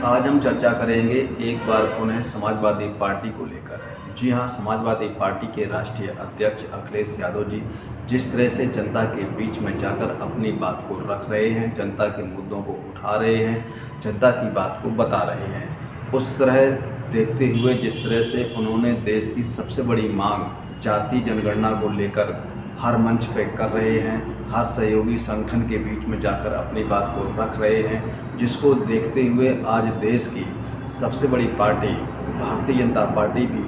आज हम चर्चा करेंगे एक बार पुनः समाजवादी पार्टी को लेकर। जी हां, समाजवादी पार्टी के राष्ट्रीय अध्यक्ष अखिलेश यादव जी जिस तरह से जनता के बीच में जाकर अपनी बात को रख रहे हैं, जनता के मुद्दों को उठा रहे हैं, जनता की बात को बता रहे हैं, उस तरह देखते हुए जिस तरह से उन्होंने देश की सबसे बड़ी मांग जाति जनगणना को लेकर हर मंच पे कर रहे हैं, हर सहयोगी संगठन के बीच में जाकर अपनी बात को रख रहे हैं, जिसको देखते हुए आज देश की सबसे बड़ी पार्टी भारतीय जनता पार्टी भी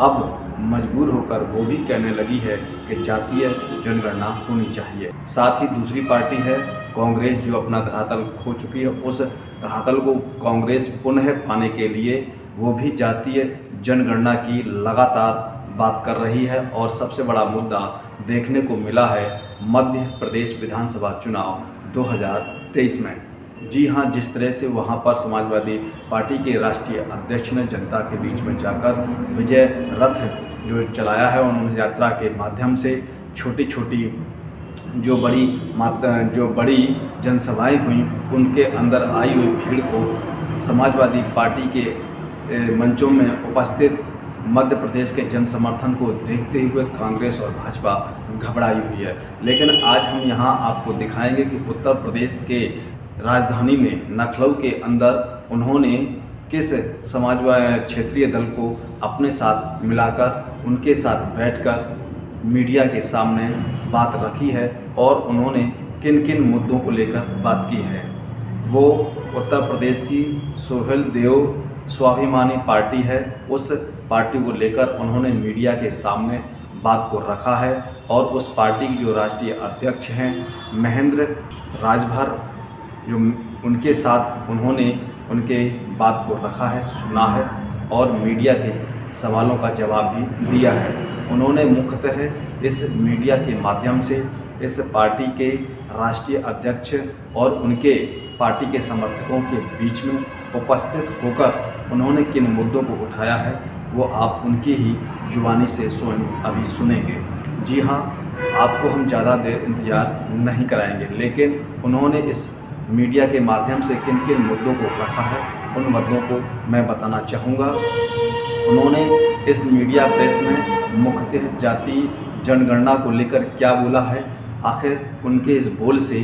अब मजबूर होकर वो भी कहने लगी है कि जातीय जनगणना होनी चाहिए। साथ ही दूसरी पार्टी है कांग्रेस, जो अपना धरातल खो चुकी है, उस धरातल को कांग्रेस पुनः पाने के लिए वो भी जातीय जनगणना की लगातार बात कर रही है। और सबसे बड़ा मुद्दा देखने को मिला है मध्य प्रदेश विधानसभा चुनाव 2023 में। जी हां, जिस तरह से वहां पर समाजवादी पार्टी के राष्ट्रीय अध्यक्ष ने जनता के बीच में जाकर विजय रथ जो चलाया है, उन्होंने यात्रा के माध्यम से छोटी छोटी जो बड़ी जनसभाएं हुई, उनके अंदर आई हुई भीड़ को समाजवादी पार्टी के मंचों में उपस्थित मध्य प्रदेश के जन समर्थन को देखते हुए कांग्रेस और भाजपा घबराई हुई है। लेकिन आज हम यहाँ आपको दिखाएंगे कि उत्तर प्रदेश के राजधानी में लखनऊ के अंदर उन्होंने किस समाजवादी क्षेत्रीय दल को अपने साथ मिलाकर उनके साथ बैठकर मीडिया के सामने बात रखी है और उन्होंने किन किन मुद्दों को लेकर बात की है। वो उत्तर प्रदेश की सोहेल देव स्वाभिमानी पार्टी है, उस पार्टी को लेकर उन्होंने मीडिया के सामने बात को रखा है और उस पार्टी के जो राष्ट्रीय अध्यक्ष हैं महेंद्र राजभर, जो उनके साथ उन्होंने उनके बात को रखा है, सुना है और मीडिया के सवालों का जवाब भी दिया है। उन्होंने मुख्यतः इस मीडिया के माध्यम से इस पार्टी के राष्ट्रीय अध्यक्ष और उनके पार्टी के समर्थकों के बीच में उपस्थित होकर उन्होंने किन मुद्दों को उठाया है वो आप उनकी ही जुबानी से स्वयं अभी सुनेंगे। जी हाँ, आपको हम ज़्यादा देर इंतज़ार नहीं कराएंगे, लेकिन उन्होंने इस मीडिया के माध्यम से किन किन मुद्दों को रखा है उन मुद्दों को मैं बताना चाहूँगा। उन्होंने इस मीडिया प्रेस में मुख्यतः जाति जनगणना को लेकर क्या बोला है, आखिर उनके इस बोल से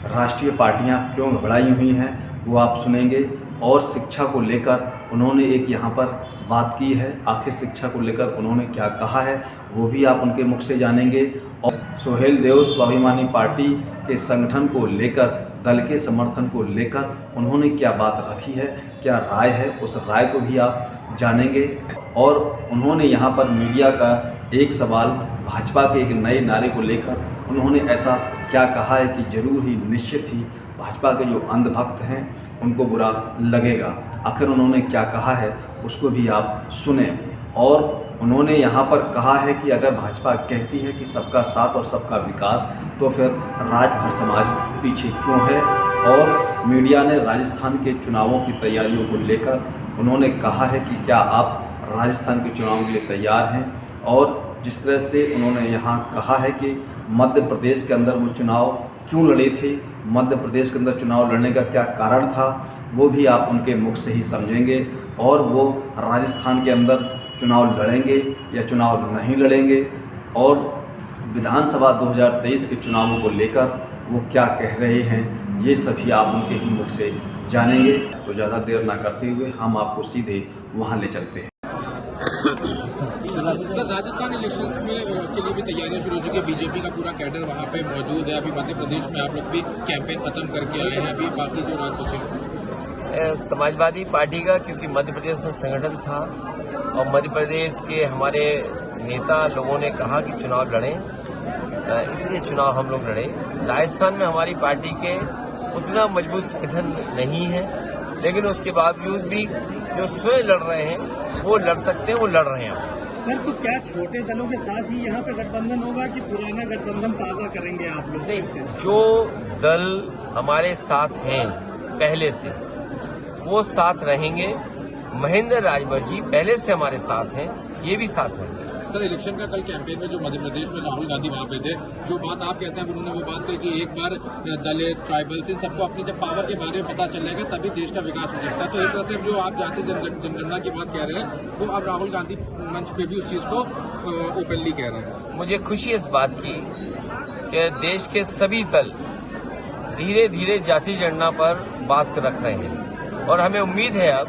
राष्ट्रीय पार्टियां क्यों घबराई हुई हैं वो आप सुनेंगे। और शिक्षा को लेकर उन्होंने एक यहाँ पर बात की है, आखिर शिक्षा को लेकर उन्होंने क्या कहा है वो भी आप उनके मुख से जानेंगे। और सोहेल देव स्वाभिमानी पार्टी के संगठन को लेकर, दल के समर्थन को लेकर उन्होंने क्या बात रखी है, क्या राय है, उस राय को भी आप जानेंगे। और उन्होंने यहाँ पर मीडिया का एक सवाल भाजपा के एक नए नारे को लेकर उन्होंने ऐसा क्या कहा है कि जरूर ही निश्चित ही भाजपा के जो अंधभक्त हैं उनको बुरा लगेगा। आखिर उन्होंने क्या कहा है उसको भी आप सुने। और उन्होंने यहाँ पर कहा है कि अगर भाजपा कहती है कि सबका साथ और सबका विकास, तो फिर राजभर समाज पीछे क्यों है। और मीडिया ने राजस्थान के चुनावों की तैयारियों को लेकर उन्होंने कहा है कि क्या आप राजस्थान के चुनावों के लिए तैयार हैं। और जिस तरह से उन्होंने यहाँ कहा है कि मध्य प्रदेश के अंदर वो चुनाव क्यों लड़े थे, मध्य प्रदेश के अंदर चुनाव लड़ने का क्या कारण था, वो भी आप उनके मुख से ही समझेंगे। और वो राजस्थान के अंदर चुनाव लड़ेंगे या चुनाव नहीं लड़ेंगे, और विधानसभा 2023 के चुनावों को लेकर वो क्या कह रहे हैं, ये सभी आप उनके ही मुख से जानेंगे। तो ज़्यादा देर ना करते हुए हम आपको सीधे वहाँ ले चलते हैं। सर, राजस्थान इलेक्शंस में के लिए भी तैयारियां शुरू हो चुकी है, बीजेपी का पूरा कैडर वहां पे मौजूद है। अभी मध्य प्रदेश में आप लोग भी कैंपेन खत्म करके आए हैं, अभी बाकी जो रात बचे समाजवादी पार्टी का, क्योंकि मध्य प्रदेश में संगठन था और मध्य प्रदेश के हमारे नेता लोगों ने कहा कि चुनाव लड़ें, इसलिए चुनाव हम लोग लड़े। राजस्थान में हमारी पार्टी के उतना मजबूत संगठन नहीं है, लेकिन उसके बावजूद भी जो स्वयं लड़ रहे हैं वो लड़ सकते हैं, वो लड़ रहे हैं। सर, तो क्या छोटे दलों के साथ ही यहाँ पे गठबंधन होगा कि पुराना गठबंधन ताज़ा करेंगे आप लोग? नहीं, जो दल हमारे साथ हैं पहले से वो साथ रहेंगे। महेंद्र राजभर जी पहले से हमारे साथ हैं, ये भी साथ रहेंगे। सर इलेक्शन का कल कैंपेन में जो मध्य प्रदेश में राहुल गांधी वहाँ पे थे, जो बात आप कहते हैं उन्होंने वो बात कही कि एक बार दलित ट्राइबल से सबको अपनी जब पावर के बारे में पता चल जाएगा तभी देश का विकास हो सकता है। तो एक तरह से जो आप जाति जनगणना की बात कह रहे हैं वो अब राहुल गांधी मंच पे भी उस चीज को ओपनली कह रहे हैं। मुझे खुशी इस बात की कि देश के सभी दल धीरे धीरे जाति जनगणना पर बात रख रहे हैं और हमें उम्मीद है अब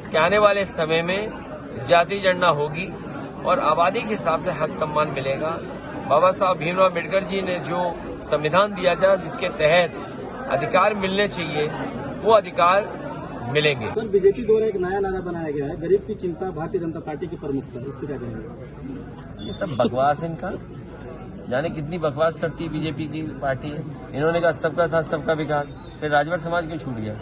कि आने वाले समय में जाति जनगणना होगी और आबादी के हिसाब से हक सम्मान मिलेगा। बाबा साहब भीमराव अम्बेडकर जी ने जो संविधान दिया था जिसके तहत अधिकार मिलने चाहिए वो अधिकार मिलेंगे। सर बीजेपी द्वारा एक नया नारा बनाया गया है, गरीब की चिंता भारतीय जनता पार्टी की प्रमुखता, इस पर क्या कहेंगे? ये सब बकवास है इनका, जाने कितनी बकवास करती है बीजेपी की पार्टी है। इन्होंने कहा सबका साथ सबका विकास, फिर राजभर समाज क्यों छूट गया?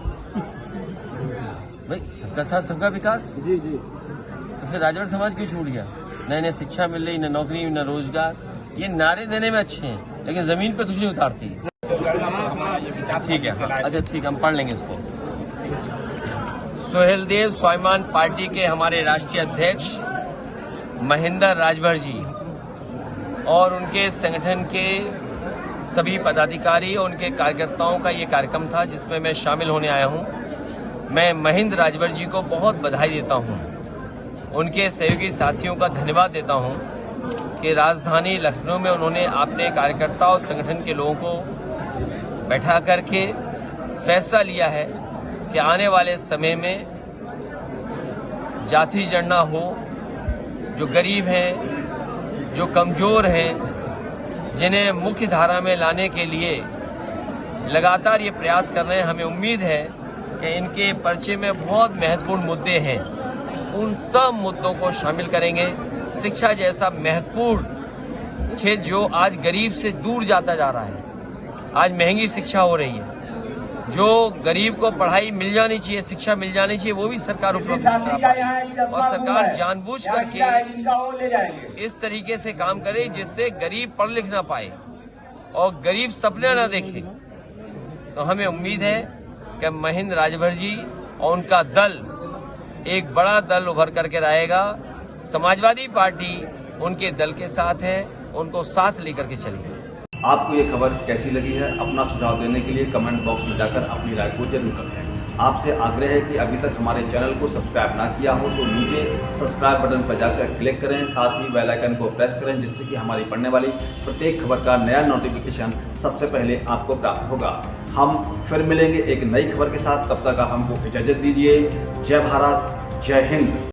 भाई सबका साथ सबका विकास जी जी, तो फिर राजभर समाज क्यों छूट गया? न शिक्षा मिल रही, न नौकरी, न रोजगार। ये नारे देने में अच्छे हैं लेकिन जमीन पे कुछ नहीं उतारती। ठीक है, अच्छा ठीक है, हम पढ़ लेंगे इसको। सुहेलदेव स्वाभिमान पार्टी के हमारे राष्ट्रीय अध्यक्ष महेंद्र राजभर जी और उनके संगठन के सभी पदाधिकारी और उनके कार्यकर्ताओं का ये कार्यक्रम था जिसमें मैं शामिल होने आया हूँ। मैं महेंद्र राजभर जी को बहुत बधाई देता हूँ, उनके सहयोगी साथियों का धन्यवाद देता हूँ कि राजधानी लखनऊ में उन्होंने अपने कार्यकर्ता और संगठन के लोगों को बैठा करके फैसला लिया है कि आने वाले समय में जाति जनगणना हो। जो गरीब हैं, जो कमजोर हैं, जिन्हें मुख्य धारा में लाने के लिए लगातार ये प्रयास कर रहे हैं। हमें उम्मीद है कि इनके पर्चे में बहुत महत्वपूर्ण मुद्दे हैं, उन सब मुद्दों को शामिल करेंगे। शिक्षा जैसा महत्वपूर्ण क्षेत्र जो आज गरीब से दूर जाता जा रहा है, आज महंगी शिक्षा हो रही है, जो गरीब को पढ़ाई मिल जानी चाहिए, शिक्षा मिल जानी चाहिए, वो भी सरकार उपलब्ध नहीं करा पाती। और सरकार जानबूझ करके इस तरीके से काम करे जिससे गरीब पढ़ लिख ना पाए और गरीब सपने ना देखे। तो हमें उम्मीद है कि महेंद्र राजभर जी और उनका दल एक बड़ा दल उभर करके रहेगा। समाजवादी पार्टी उनके दल के साथ है, उनको साथ लेकर के चलेगी। आपको ये खबर कैसी लगी है? अपना सुझाव देने के लिए कमेंट बॉक्स में जाकर अपनी राय को जरूर रखें। आपसे आग्रह है कि अभी तक हमारे चैनल को सब्सक्राइब ना किया हो तो नीचे सब्सक्राइब बटन पर जाकर क्लिक करें, साथ ही बेल आइकन को प्रेस करें जिससे कि हमारी पढ़ने वाली प्रत्येक खबर का नया नोटिफिकेशन सबसे पहले आपको प्राप्त होगा। हम फिर मिलेंगे एक नई खबर के साथ, तब तक आप हमको इजाज़त दीजिए। जय भारत, जय हिंद।